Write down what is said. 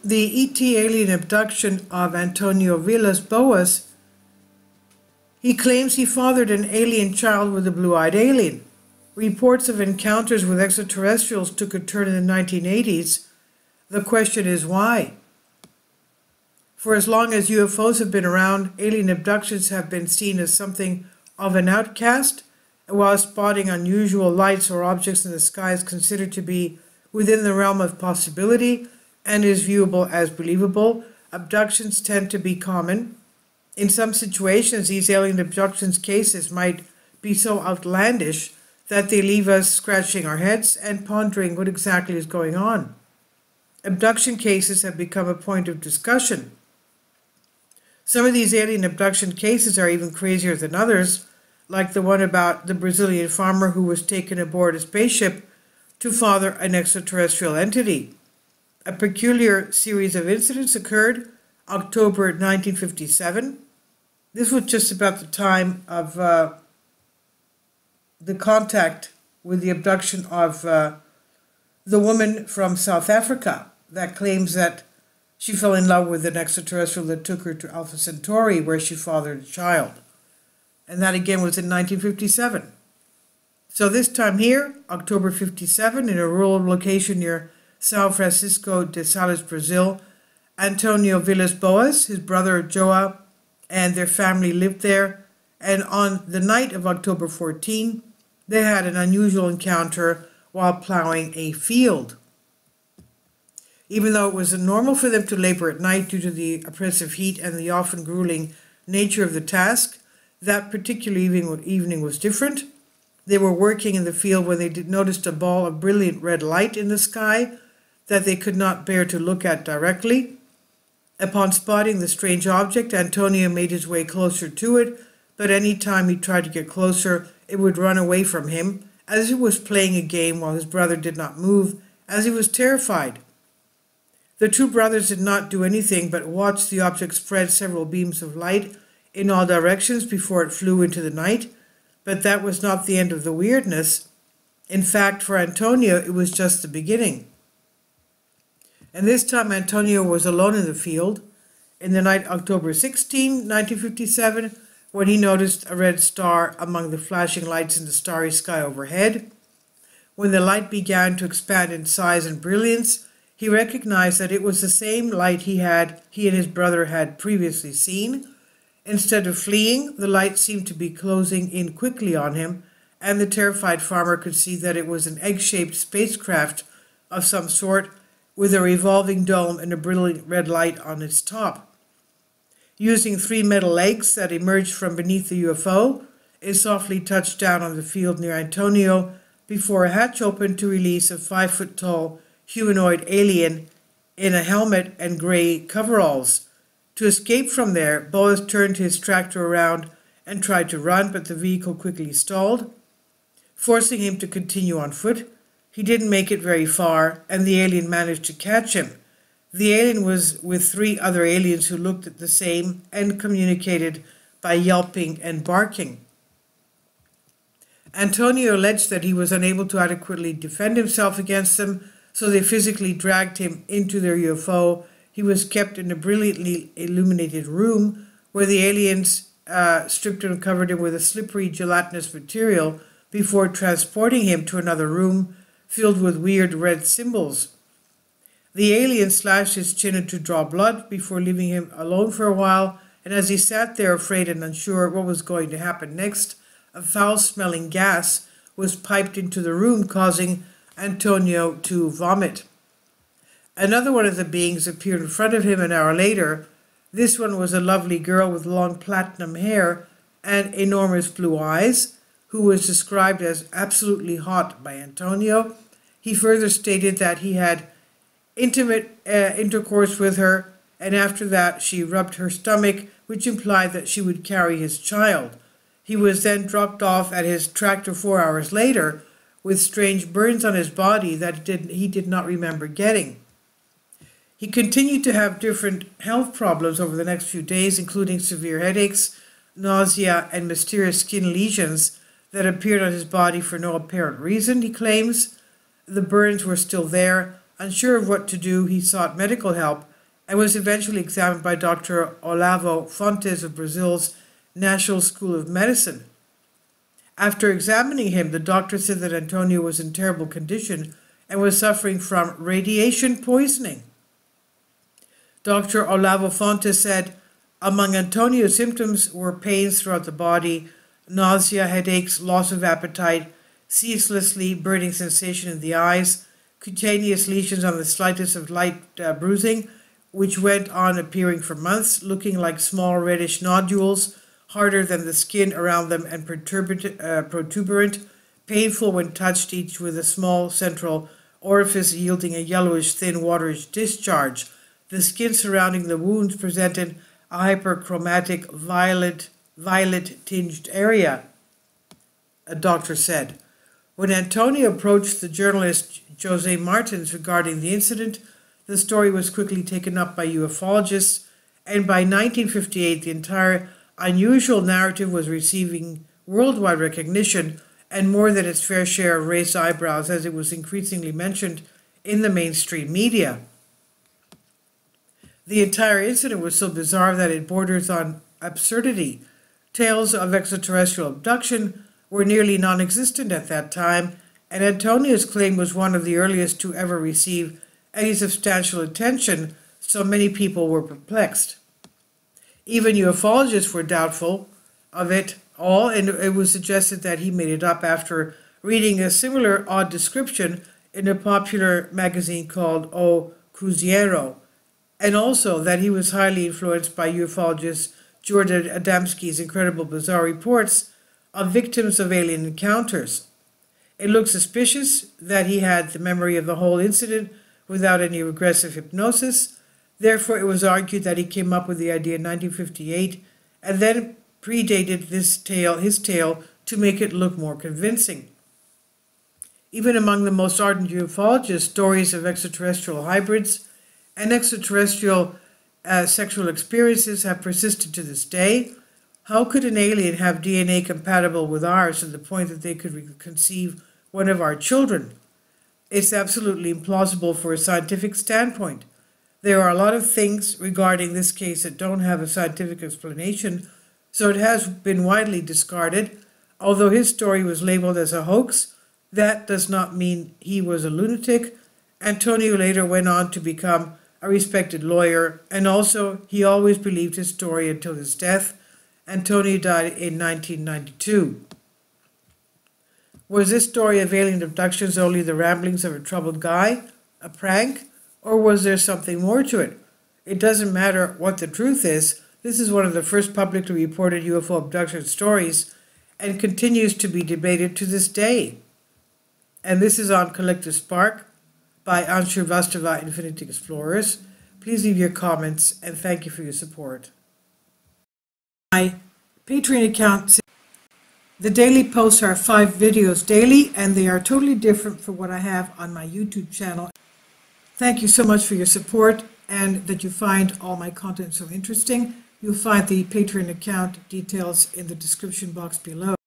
the ET alien abduction of Antonio Villas Boas, he claims he fathered an alien child with a blue-eyed alien. Reports of encounters with extraterrestrials took a turn in the 1980s. The question is why? For as long as UFOs have been around, alien abductions have been seen as something of an outcast, while spotting unusual lights or objects in the sky is considered to be within the realm of possibility and is viewable as believable. Abductions tend to be common. In some situations, these alien abductions cases might be so outlandish that they leave us scratching our heads and pondering what exactly is going on. Abduction cases have become a point of discussion. Some of these alien abduction cases are even crazier than others, like the one about the Brazilian farmer who was taken aboard a spaceship to father an extraterrestrial entity. A peculiar series of incidents occurred October 1957. This was just about the time of the contact with the abduction of the woman from South Africa that claims that she fell in love with an extraterrestrial that took her to Alpha Centauri, where she fathered a child. And that again was in 1957. So this time here, October 57, in a rural location near São Francisco de Sales, Brazil, Antonio Villas Boas, his brother Joa, and their family lived there. And on the night of October 14, they had an unusual encounter while plowing a field. Even though it was normal for them to labor at night due to the oppressive heat and the often grueling nature of the task, that particular evening was different. They were working in the field when they noticed a ball of brilliant red light in the sky that they could not bear to look at directly. Upon spotting the strange object, Antonio made his way closer to it, but any time he tried to get closer, it would run away from him, as he was playing a game while his brother did not move, as he was terrified. The two brothers did not do anything but watch the object spread several beams of light in all directions before it flew into the night, but that was not the end of the weirdness. In fact, for Antonio, it was just the beginning. And this time Antonio was alone in the field, in the night October 16, 1957, when he noticed a red star among the flashing lights in the starry sky overhead. When the light began to expand in size and brilliance, he recognized that it was the same light he and his brother had previously seen. Instead of fleeing, the light seemed to be closing in quickly on him, and the terrified farmer could see that it was an egg-shaped spacecraft of some sort with a revolving dome and a brilliant red light on its top. Using 3 metal legs that emerged from beneath the UFO, it softly touched down on the field near Antonio before a hatch opened to release a 5-foot-tall humanoid alien in a helmet and gray coveralls. To escape from there, Boas turned his tractor around and tried to run, but the vehicle quickly stalled, forcing him to continue on foot. He didn't make it very far, and the alien managed to catch him. The alien was with 3 other aliens who looked the same and communicated by yelping and barking. Antonio alleged that he was unable to adequately defend himself against them, so they physically dragged him into their UFO. He was kept in a brilliantly illuminated room where the aliens stripped and covered him with a slippery gelatinous material before transporting him to another room filled with weird red symbols. The alien slashed his chin to draw blood before leaving him alone for a while, and as he sat there afraid and unsure what was going to happen next, a foul-smelling gas was piped into the room, causing Antonio to vomit. Another one of the beings appeared in front of him an hour later. This one was a lovely girl with long platinum hair and enormous blue eyes, who was described as absolutely hot by Antonio. He further stated that he had intimate intercourse with her, and after that she rubbed her stomach, which implied that she would carry his child. He was then dropped off at his tractor 4 hours later with strange burns on his body that he did not remember getting. He continued to have different health problems over the next few days, including severe headaches, nausea, and mysterious skin lesions that appeared on his body for no apparent reason, he claims. The burns were still there. Unsure of what to do, he sought medical help and was eventually examined by Dr. Olavo Fontes of Brazil's National School of Medicine. After examining him, the doctor said that Antonio was in terrible condition and was suffering from radiation poisoning. Dr. Olavo Fontes said, among Antonio's symptoms were pains throughout the body, nausea, headaches, loss of appetite, ceaselessly burning sensation in the eyes, cutaneous lesions on the slightest of light bruising, which went on appearing for months, looking like small reddish nodules, harder than the skin around them and protuberant, painful when touched, each with a small central orifice yielding a yellowish thin waterish discharge. The skin surrounding the wounds presented a hyperchromatic violet-tinged area, a doctor said. When Antonio approached the journalist Jose Martins regarding the incident, the story was quickly taken up by ufologists, and by 1958 the entire unusual narrative was receiving worldwide recognition and more than its fair share of raised eyebrows as it was increasingly mentioned in the mainstream media. The entire incident was so bizarre that it borders on absurdity. Tales of extraterrestrial abduction were nearly non-existent at that time, and Antonio's claim was one of the earliest to ever receive any substantial attention, so many people were perplexed. Even ufologists were doubtful of it all, and it was suggested that he made it up after reading a similar odd description in a popular magazine called O Cruzeiro, and also that he was highly influenced by ufologist Jordan Adamski's incredible bizarre reports of victims of alien encounters. It looked suspicious that he had the memory of the whole incident without any regressive hypnosis. Therefore, it was argued that he came up with the idea in 1958 and then predated his tale to make it look more convincing. Even among the most ardent ufologists, stories of extraterrestrial hybrids and extraterrestrial sexual experiences have persisted to this day. How could an alien have DNA compatible with ours to the point that they could conceive one of our children? It's absolutely implausible for a scientific standpoint. There are a lot of things regarding this case that don't have a scientific explanation, so it has been widely discarded. Although his story was labeled as a hoax, that does not mean he was a lunatic. Antonio later went on to become a respected lawyer, and also he always believed his story until his death. Antonio died in 1992. Was this story of alien abductions only the ramblings of a troubled guy, a prank, or was there something more to it? It doesn't matter what the truth is. This is one of the first publicly reported UFO abduction stories and continues to be debated to this day. And this is on Collective Spark by Anshu Vastava Infinite Explorers. Please leave your comments and thank you for your support. My Patreon account, the daily posts are 5 videos daily, and they are totally different from what I have on my YouTube channel. Thank you so much for your support and that you find all my content so interesting. You'll find the Patreon account details in the description box below.